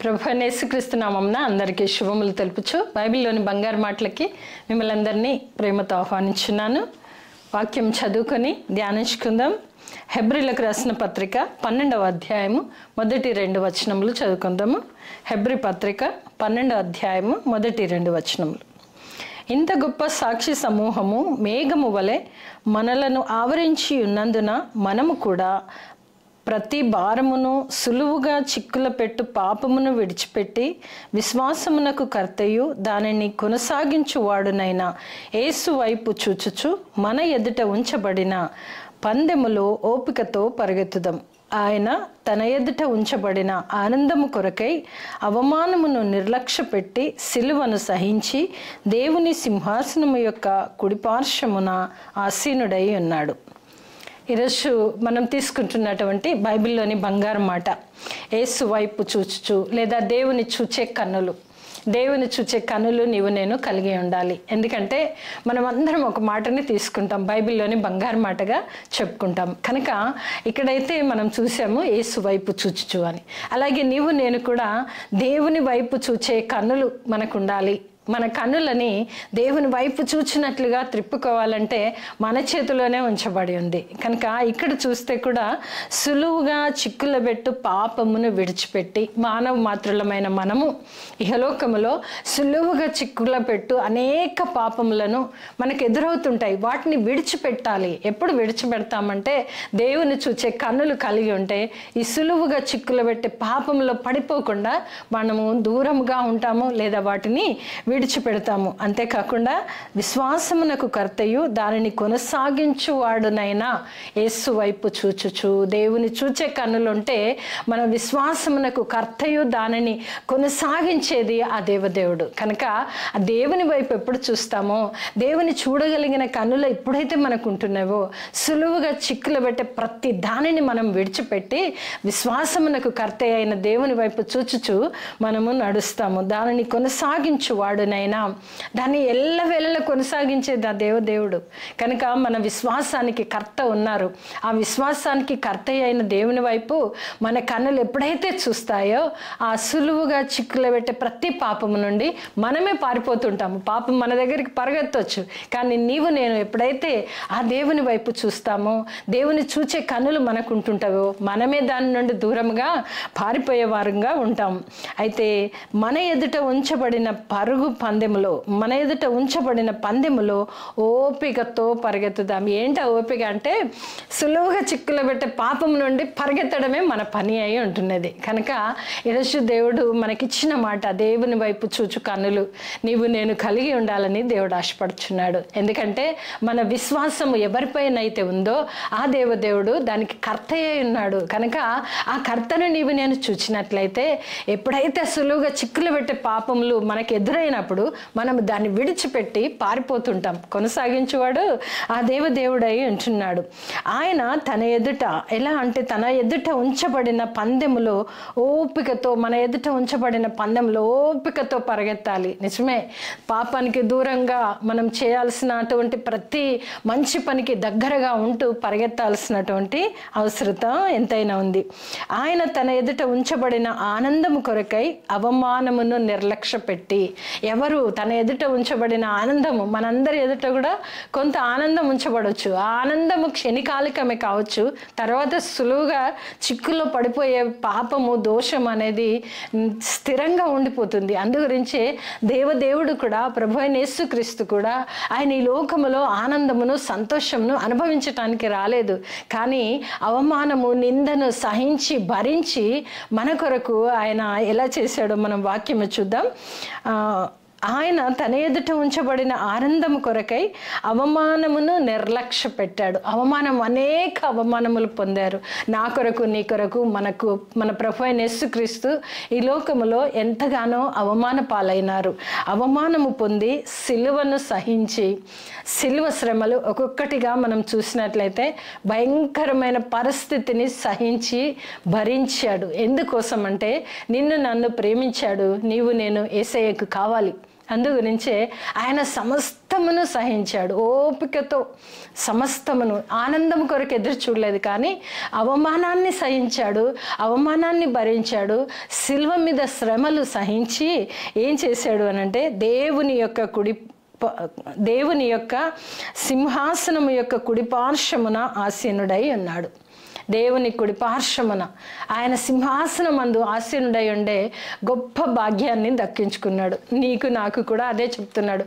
ప్రభువైన యేసుక్రీస్తు నామమున అందరికీ శుభములు తెలుపుచు బైబిల్లోని బంగారు మాటలకి మిమ్మల్ని అందరినీ ప్రేమతో ఆహ్వానించున్నాను. వాక్యం చదువుకొని ధ్యానించుకుందాం. హెబ్రీలకు రాసిన పత్రిక 12వ అధ్యాయము మొదటి 2 వచనములు చదువుకుందాము. హెబ్రీ పత్రిక 12వ అధ్యాయము మొదటి 2 వచనములు. ఇంత గొప్ప సాక్షి సమూహము మేఘము వలె మనలను ఆవరించి ఉన్నందున మనము కూడా ప్రతి భారమును సులువుగా చిక్కుల పెట్టు పాపమును విడిచిపెట్టి విశ్వాసమునకు కర్తయు దానిని కొనసాగించువాడునైన యేసు వైపు చూచుచు మన ఎదుట ఉంచబడిన పందెములో ఓపికతో పరిగెత్తుదాం. ఆయన తన ఎదుట ఉంచబడిన ఆనందము కొరకై అవమానమును నిర్లక్ష్యపెట్టి సిలువను సహించి దేవుని సింహాసనము యొక్క కుడిపార్శ్వమున ఆసీనుడై ఉన్నాడు. ఈరోజు మనం తీసుకుంటున్నటువంటి బైబిల్లోని బంగారు మాట యేసు వైపు చూచుచు లేదా దేవుని చూచే కన్నులు. దేవుని చూచే కన్నులు నీవు నేను కలిగి ఉండాలి. ఎందుకంటే మనం అందరం ఒక మాటని తీసుకుంటాం, బైబిల్లోని బంగారు మాటగా చెప్పుకుంటాం. కనుక ఇక్కడైతే మనం చూసాము యేసు వైపు చూచుచు అని. అలాగే నీవు నేను కూడా దేవుని వైపు చూచే కన్నులు మనకు ఉండాలి. మన కన్నులని దేవుని వైపు చూచినట్లుగా త్రిప్పుకోవాలంటే మన చేతిలోనే ఉంచబడి ఉంది. కనుక ఇక్కడ చూస్తే కూడా సులువుగా చిక్కుల పెట్టు పాపమును విడిచిపెట్టి మానవ మాతృలమైన మనము ఇహలోకములో సులువుగా చిక్కుల పెట్టు అనేక పాపములను మనకు ఎదురవుతుంటాయి. వాటిని విడిచిపెట్టాలి. ఎప్పుడు విడిచిపెడతామంటే దేవుని చూచే కన్నులు కలిగి ఉంటే ఈ సులువుగా చిక్కుల పెట్టే పాపంలో పడిపోకుండా మనము దూరంగా ఉంటాము లేదా వాటిని విడిచిపెడతాము. అంతేకాకుండా విశ్వాసమునకు కర్తయు దానిని కొనసాగించువాడునైనా యేసు వైపు చూచుచు. దేవుని చూచే కన్నులుంటే మన విశ్వాసమునకు కర్తయు దానిని కొనసాగించేది ఆ దేవదేవుడు. కనుక ఆ దేవుని వైపు ఎప్పుడు చూస్తామో, దేవుని చూడగలిగిన కన్నులు ఎప్పుడైతే మనకు ఉంటున్నావో సులువుగా చిక్కులు పెట్టే ప్రతి దానిని మనం విడిచిపెట్టి విశ్వాసమునకు కర్త అయిన దేవుని వైపు చూచుచు మనము నడుస్తాము. దానిని కొనసాగించువాడు నైనా దాన్ని ఎల్లవేళలా కొనసాగించేది ఆ దేవదేవుడు. కనుక మన విశ్వాసానికి కర్త ఉన్నారు. ఆ విశ్వాసానికి కర్త అయిన దేవుని వైపు మన కన్నులు ఎప్పుడైతే చూస్తాయో ఆ సులువుగా చిక్కులు పెట్టే ప్రతి పాపము నుండి మనమే పారిపోతుంటాము. పాపం మన దగ్గరికి పరిగెత్తవచ్చు. కానీ నీవు నేను ఎప్పుడైతే ఆ దేవుని వైపు చూస్తామో, దేవుని చూచే కన్నులు మనకు ఉంటుంటావో మనమే దాని నుండి దూరంగా పారిపోయే వారంగా ఉంటాం. అయితే మన ఎదుట ఉంచబడిన మన ఎదుట ఉంచబడిన పందెములో ఓపికతో పరిగెత్తుదాం. ఏంటి ఓపిక అంటే సులువుగా చిక్కులు పెట్టే పాపం నుండి పరిగెత్తడమే మన పని అయి ఉంటున్నది. కనుక ఈరోజు దేవుడు మనకిచ్చిన మాట దేవుని వైపు చూచు కన్నులు నీవు నేను కలిగి ఉండాలని దేవుడు ఆశపడుచున్నాడు. ఎందుకంటే మన విశ్వాసము ఎవరిపైన అయితే ఉందో ఆ దేవదేవుడు దానికి కర్త అయి ఉన్నాడు. కనుక ఆ కర్తను నీవు నేను చూచినట్లయితే ఎప్పుడైతే సులువుగా చిక్కులు పెట్టే పాపములు మనకు ఎదురైనప్పుడు మనం దాన్ని విడిచిపెట్టి పారిపోతుంటాం. కొనసాగించేవాడు ఆ దేవదేవుడై ఉంటున్నాడు. ఆయన తన ఎదుట ఎలా అంటే తన ఎదుట ఉంచబడిన పందెములో ఓపికతో, మన ఎదుట ఉంచబడిన పందెంలో ఓపికతో పరిగెత్తాలి. నిజమే, పాపానికి దూరంగా మనం చేయాల్సినటువంటి ప్రతి మంచి పనికి దగ్గరగా ఉంటూ పరిగెత్తాల్సినటువంటి అవసరం ఎంతైనా ఉంది. ఆయన తన ఎదుట ఉంచబడిన ఆనందము కొరకై అవమానమును నిర్లక్ష్య పెట్టి, ఎవరు తన ఎదుట ఉంచబడిన ఆనందము, మనందరి ఎదుట కూడా కొంత ఆనందం ఉంచబడవచ్చు. ఆ ఆనందము క్షణికాలికమే కావచ్చు, తర్వాత సులువుగా చిక్కుల్లో పడిపోయే పాపము, దోషం అనేది స్థిరంగా ఉండిపోతుంది. అందుగురించే దేవదేవుడు కూడా, ప్రభువైన యేసుక్రీస్తు కూడా ఆయన ఈ లోకములో ఆనందమును సంతోషమును అనుభవించటానికి రాలేదు. కానీ అవమానము, నిందను సహించి భరించి మన కొరకు ఆయన ఎలా చేశాడో మనం వాక్యము చూద్దాం. ఆయన తన ఎదుట ఉంచబడిన ఆనందము కొరకై అవమానమును నిర్లక్ష్య పెట్టాడు. అనేక అవమానములు పొందారు. నా కొరకు, నీ కొరకు, మన ప్రభువైన యేసుక్రీస్తు ఈ లోకములో ఎంతగానో అవమాన పాలైనారు. అవమానము పొంది సిలువను సహించి, సిలువ శ్రమలు ఒక్కొక్కటిగా మనం చూసినట్లయితే భయంకరమైన పరిస్థితిని సహించి భరించాడు. ఎందుకోసం అంటే నిన్ను నన్ను ప్రేమించాడు. నీవు నేను యేసయ్యకు కావాలి. అందు గురించే ఆయన సమస్తమును సహించాడు, ఓపికతో సమస్తమును. ఆనందం కొరకు ఎదురు చూడలేదు, కానీ అవమానాన్ని సహించాడు, అవమానాన్ని భరించాడు. శిలువ మీద శ్రమలు సహించి ఏం చేశాడు అనంటే దేవుని యొక్క సింహాసనము యొక్క కుడిపార్శ్వమున ఆసీనుడై ఉన్నాడు. దేవుని కుడి పార్శ్వమున ఆయన సింహాసనమందు ఆసీనుడై ఉండే గొప్ప భాగ్యాన్ని దక్కించుకున్నాడు. నీకు నాకు కూడా అదే చెప్తున్నాడు.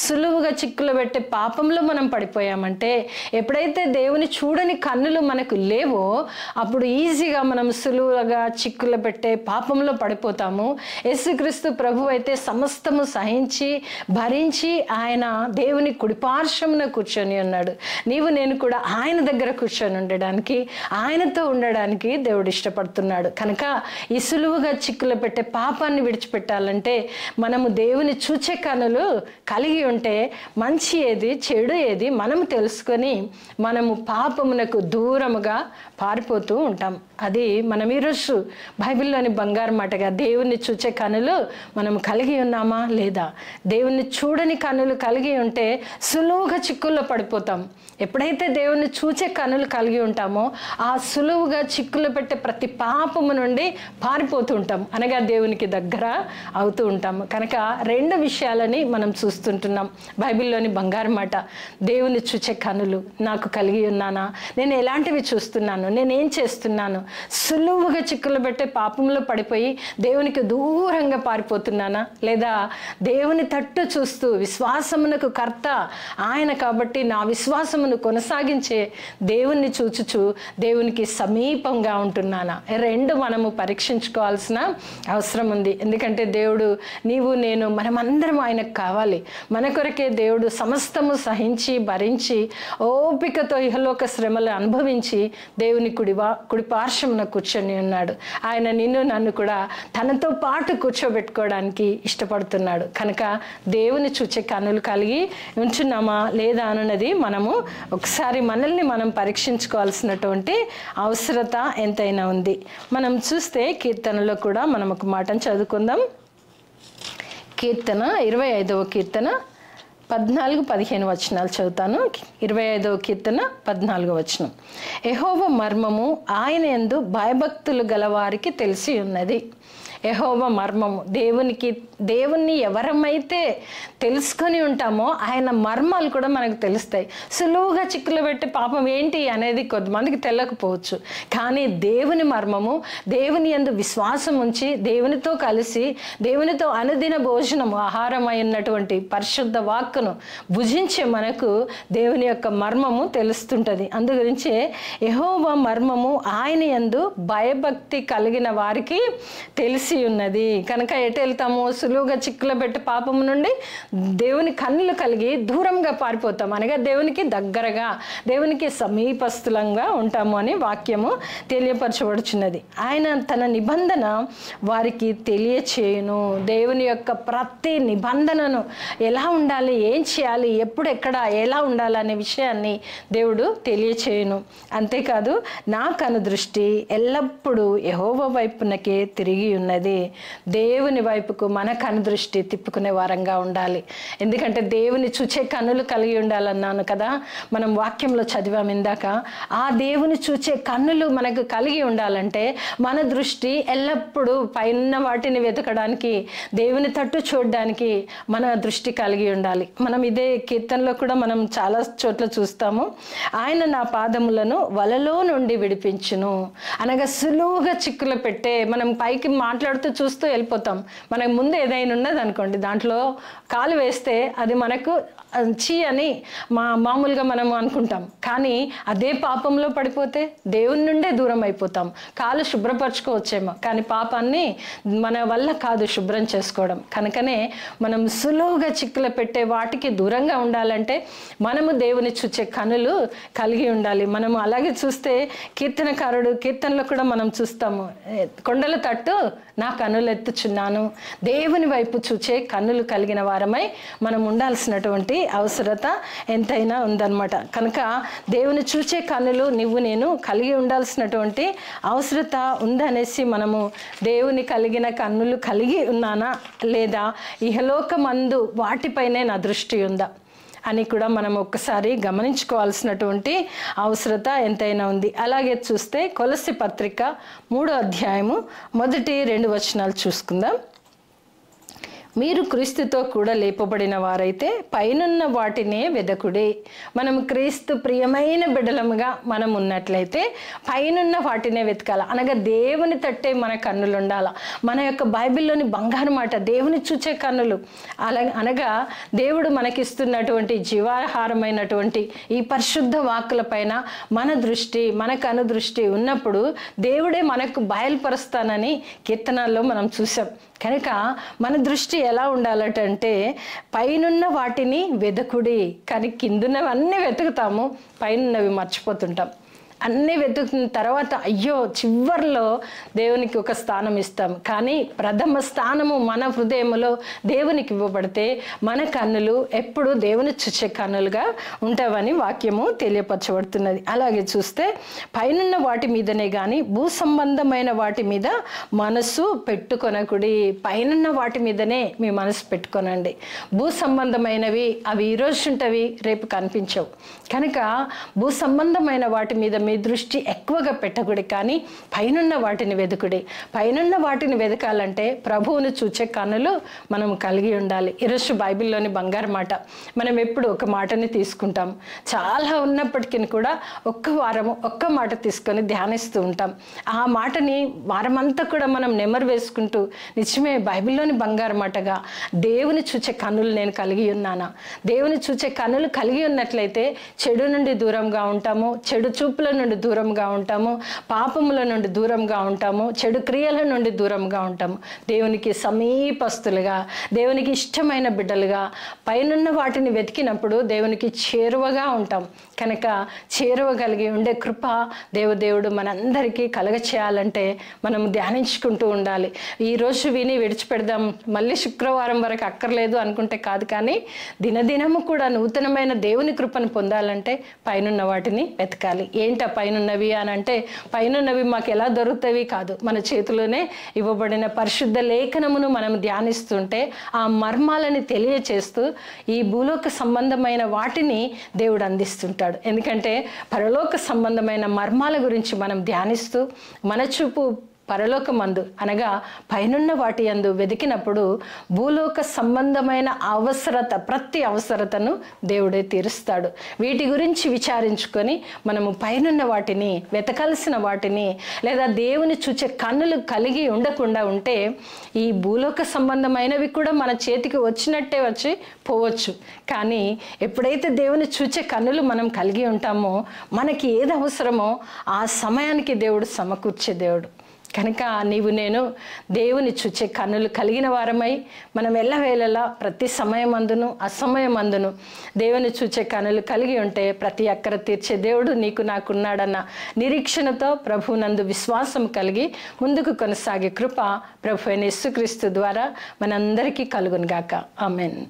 సులువుగా చిక్కులు పెట్టే పాపంలో మనం పడిపోయామంటే, ఎప్పుడైతే దేవుని చూడని కన్నులు మనకు లేవో అప్పుడు ఈజీగా మనం సులువుగా చిక్కులు పెట్టే పాపంలో పడిపోతాము. యేసుక్రీస్తు ప్రభు అయితే సమస్తము సహించి భరించి ఆయన దేవుని కుడిపార్శ్వమున కూర్చొని ఉన్నాడు. నీవు నేను కూడా ఆయన దగ్గర కూర్చొని ఉండడానికి, ఆయనతో ఉండడానికి దేవుడు ఇష్టపడుతున్నాడు. కనుక ఈ సులువుగా చిక్కులు పెట్టే పాపాన్ని విడిచిపెట్టాలంటే మనము దేవుని చూచే కనులు కలిగి ఉంటే మంచి ఏది చెడు ఏది మనము తెలుసుకొని మనము పాపమునకు దూరముగా పారిపోతూ ఉంటాం. అది మనం ఈరోజు బైబిల్లోని బంగారు మాటగా దేవుణ్ణి చూచే కనులు మనం కలిగి ఉన్నామా లేదా? దేవుణ్ణి చూడని కనులు కలిగి ఉంటే సులువుగా చిక్కుల్లో పడిపోతాం. ఎప్పుడైతే దేవుణ్ణి చూచే కనులు కలిగి ఉంటామో ఆ సులువుగా చిక్కులు పెట్టే ప్రతి పాపము నుండి పారిపోతూ ఉంటాం, అనగా దేవునికి దగ్గర అవుతూ ఉంటాము. కనుక రెండు విషయాలని మనం చూస్తుంటున్నాం బైబిల్లోని బంగారు మాట. దేవుని చూచే కనులు నాకు కలిగి ఉన్నానా? నేను ఎలాంటివి చూస్తున్నాను? నేనేం చేస్తున్నాను? సులువుగా చిక్కులు పెట్టే పాపంలో పడిపోయి దేవునికి దూరంగా పారిపోతున్నానా? లేదా దేవుని తట్టు చూస్తూ విశ్వాసమునకు కర్త ఆయన కాబట్టి నా విశ్వాసమును కొనసాగించే దేవుణ్ణి చూచుచు దేవునికి సమీపంగా ఉంటున్నానా? రెండు మనము పరీక్షించుకోవాల్సిన అవసరం ఉంది. ఎందుకంటే దేవుడు, నీవు నేను మనమందరం ఆయనకు కావాలి. మన కొరకే దేవుడు సమస్తము సహించి భరించి ఓపికతో ఇహలోక శ్రమలు అనుభవించి దేవుని కుడి పార్శ్వమున కూర్చొని ఉన్నాడు. ఆయన నిన్ను నన్ను కూడా తనతో పాటు కూర్చోబెట్టుకోవడానికి ఇష్టపడుతున్నాడు. కనుక దేవుని చూచే కన్నులు కలిగి ఉంటున్నామా లేదా అన్నది మనము ఒకసారి మనల్ని మనం పరీక్షించుకోవాల్సినటువంటి అవసరత ఎంతైనా ఉంది. మనం చూస్తే కీర్తనలో కూడా మనం ఒక మాటను చదువుకుందాం. కీర్తన 25వ కీర్తన 14-15 వచనాలు చదువుతాను. 25వ కీర్తన 14వ వచనం. యెహోవా మర్మము ఆయన యందు భయభక్తులు గలవారికి తెలిసి ఉన్నది. యెహోవా మర్మము, దేవుణ్ణి ఎవరమైతే తెలుసుకొని ఉంటామో ఆయన మర్మాలు కూడా మనకు తెలుస్తాయి. సులువుగా చిక్కులు పెట్టి పాపం ఏంటి అనేది కొద్దిమందికి తెలియకపోవచ్చు, కానీ దేవుని మర్మము, దేవుని యందు విశ్వాసం ఉంచి దేవునితో కలిసి దేవునితో అనుదిన భోజనము ఆహారమైనటువంటి పరిశుద్ధ వాక్కును భుజించే మనకు దేవుని యొక్క మర్మము తెలుస్తుంటుంది. అందు గురించే యెహోవా మర్మము ఆయన యందు భయభక్తి కలిగిన వారికి తెలిసి ఉన్నది. కనుక ఎటు వెళ్తాము? సులువుగా చిక్కులు పెట్టి పాపము నుండి దేవుని కన్నులు కలిగి దూరంగా పారిపోతాం, అనగా దేవునికి దగ్గరగా దేవునికి సమీపస్థులంగా ఉంటాము అని వాక్యము తెలియపరచబడుచున్నది. ఆయన తన నిబంధన వారికి తెలియచేయును. దేవుని యొక్క ప్రతి నిబంధనను ఎలా ఉండాలి, ఏం చేయాలి, ఎప్పుడు ఎక్కడ ఎలా ఉండాలి అనే విషయాన్ని దేవుడు తెలియచేయును. అంతేకాదు నా కనుదృష్టి ఎల్లప్పుడూ యెహోవా వైపునకే తిరిగి ఉన్నది. దేవుని వైపుకు మన కనుదృష్టి తిప్పుకునే వారంగా ఉండాలి. ఎందుకంటే దేవుని చూచే కన్నులు కలిగి ఉండాలన్నాను కదా, మనం వాక్యంలో చదివాము ఇందాక. ఆ దేవుని చూచే కన్నులు మనకు కలిగి ఉండాలంటే మన దృష్టి ఎల్లప్పుడూ పైన వాటిని వెతకడానికి, దేవుని తట్టు చూడడానికి మన దృష్టి కలిగి ఉండాలి. మనం ఇదే కీర్తనలో కూడా మనం చాలా చోట్ల చూస్తాము. ఆయన నా పాదములను వలలో నుండి విడిపించును, అనగా సులువుగా చిక్కులు పెట్టే, మనం పైకి మాట్లాడుతూ చూస్తూ వెళ్ళిపోతాం. మనకు ముందు ఏదైనా ఉన్నది అనుకోండి, దాంట్లో కాలు వేస్తే అది మనకు చీ అని మామూలుగా మనం అనుకుంటాం. కానీ అదే పాపంలో పడిపోతే దేవుని నుండే దూరం అయిపోతాం. కాలు శుభ్రపరచుకోవచ్చేమో, కానీ పాపాన్ని మన వల్ల కాదు శుభ్రం చేసుకోవడం. కనుకనే మనం సులువుగా చిక్కులు పెట్టే వాటికి దూరంగా ఉండాలంటే మనము దేవుని చూచే కనులు కలిగి ఉండాలి. మనము అలాగే చూస్తే కీర్తనకారుడు కీర్తనలో కూడా మనం చూస్తాము, కొండల తట్టు నా కన్నులు ఎత్తుచున్నాను. దేవుని వైపు చూచే కన్నులు కలిగిన వారమై మనం ఉండాల్సినటువంటి అవసరత ఎంతైనా ఉందన్నమాట. కనుక దేవుని చూచే కన్నులు నేను కలిగి ఉండాల్సినటువంటి అవసరత ఉందనేసి మనము దేవుని కలిగిన కన్నులు కలిగి ఉన్నానా, లేదా ఇహలోకమందు వాటిపైనే నా దృష్టి ఉందా అని కూడా మనం ఒక్కసారి గమనించుకోవాల్సినటువంటి అవసరత ఎంతైనా ఉంది. అలాగే చూస్తే కొలస్సీ పత్రిక 3వ అధ్యాయము 1-2 వచనాలు చూసుకుందాం. మీరు క్రీస్తుతో కూడా లేపబడిన వారైతే పైనున్న వాటినే వెదకుడి. మనం క్రీస్తు ప్రియమైన బిడ్డలముగా మనం ఉన్నట్లయితే పైనున్న వాటినే వెతకాల. అనగా దేవుని తట్టే మన కన్నులు ఉండాల. మన యొక్క బైబిల్లోని బంగారు మాట దేవుని చూచే కన్నులు. అనగా దేవుడు మనకిస్తున్నటువంటి జీవాహారమైనటువంటి ఈ పరిశుద్ధ వాక్కుల పైన మన దృష్టి, మన కను దృష్టి ఉన్నప్పుడు దేవుడే మనకు బయలుపరుస్తానని కీర్తనాల్లో మనం చూసాం. కనుక మన దృష్టి ఎలా ఉండాలంటే పైనున్న వాటిని వెదకుడి. కానీ కిందున్నవన్నీ వెతుకుతాము, పైనున్నవి మర్చిపోతుంటాం. అన్నీ వెతుకుతున్న తర్వాత అయ్యో చివర్లో దేవునికి ఒక స్థానం ఇస్తాం. కానీ ప్రథమ స్థానము మన హృదయములో దేవునికి ఇవ్వబడితే మన కన్నులు ఎప్పుడు దేవుని చూచే కన్నులుగా ఉంటావని వాక్యము తెలియపరచబడుతున్నది. అలాగే చూస్తే పైనున్న వాటి మీదనే కానీ భూ సంబంధమైన వాటి మీద మనసు పెట్టుకొనకుడి. పైనున్న వాటి మీదనే మీ మనసు పెట్టుకొనండి. భూ సంబంధమైనవి అవి ఈరోజు ఉంటవి, రేపు కనిపించవు. కనుక భూ సంబంధమైన వాటి మీద మీ దృష్టి ఎక్కువగా పెట్టకుడి, కానీ పైనున్న వాటిని వెతుకుడి. పైనున్న వాటిని వెతకాలంటే ప్రభువును చూచే కన్నులు మనం కలిగి ఉండాలి. ఈరోజు బైబిల్లోని బంగారు మాట. మనం ఎప్పుడు ఒక మాటని తీసుకుంటాం, చాలా ఉన్నప్పటికీ కూడా ఒక్క మాట తీసుకొని ధ్యానిస్తూ ఉంటాం. ఆ మాటని వారమంతా కూడా మనం నెమరు వేసుకుంటూ నిజమే బైబిల్లోని బంగారు మాటగా దేవుని చూచే కన్నులు నేను కలిగి ఉన్నానా, దేవుని చూచే కన్నులు కలిగి ఉన్నట్లయితే చెడు నుండి దూరంగా ఉంటాము, చెడు చూపుల నుండి దూరంగా ఉంటాము, పాపముల నుండి దూరంగా ఉంటాము, చెడు క్రియల నుండి దూరంగా ఉంటాము. దేవునికి సమీపస్తులుగా, దేవునికి ఇష్టమైన బిడ్డలుగా పైనున్న వాటిని వెతికినప్పుడు దేవునికి చేరువగా ఉంటాం. కనుక చేరువ కలిగి ఉండే కృప దేవుడు మనందరికీ కలగచేయాలంటే మనం ధ్యానించుకుంటూ ఉండాలి. ఈరోజు విని విడిచిపెడదాం, మళ్ళీ శుక్రవారం వరకు అక్కర్లేదు అనుకుంటే కాదు, కానీ దినదినము కూడా నూతనమైన దేవుని కృపను పొందాలంటే పైనున్న వాటిని వెతకాలి. ఏంట పైనున్నవి అని అంటే పైనున్నవి మాకు ఎలా దొరుకుతావి కాదు, మన చేతిలోనే ఇవ్వబడిన పరిశుద్ధ లేఖనమును మనం ధ్యానిస్తుంటే ఆ మర్మాలని తెలియచేస్తూ ఈ భూలోక సంబంధమైన వాటిని దేవుడు అందిస్తుంటాడు. ఎందుకంటే పరలోక సంబంధమైన మర్మాల గురించి మనం ధ్యానిస్తూ మన చూపు పరలోకమందు అనగా పైనున్న వాటి యందు వెతికినప్పుడు భూలోక సంబంధమైన ప్రతి అవసరతను దేవుడే తీరుస్తాడు. వీటి గురించి విచారించుకొని మనము పైనున్న వాటిని వెతకాల్సిన వాటిని లేదా దేవుని చూచే కన్నులు కలిగి ఉండకుండా ఉంటే ఈ భూలోక సంబంధమైనవి కూడా మన చేతికి వచ్చినట్టే వచ్చి పోవచ్చు. కానీ ఎప్పుడైతే దేవుని చూచే కన్నులు మనం కలిగి ఉంటామో మనకి ఏది అవసరమో ఆ సమయానికి దేవుడు సమకూర్చే దేవుడు. కనుక నేను దేవుని చూచే కన్నులు కలిగిన వారమై మనం ఎల్లవేళలా ప్రతి సమయమందును అసమయమందును దేవుని చూచే కన్నులు కలిగి ఉంటే ప్రతి అక్కర తీర్చే దేవుడు నీకు నాకున్నాడన్న నిరీక్షణతో ప్రభువునందు విశ్వాసం కలిగి ముందుకు కొనసాగే కృప ప్రభు అయిన యేసుక్రీస్తు ద్వారా మనందరికీ కలుగును గాక. ఆమేన్.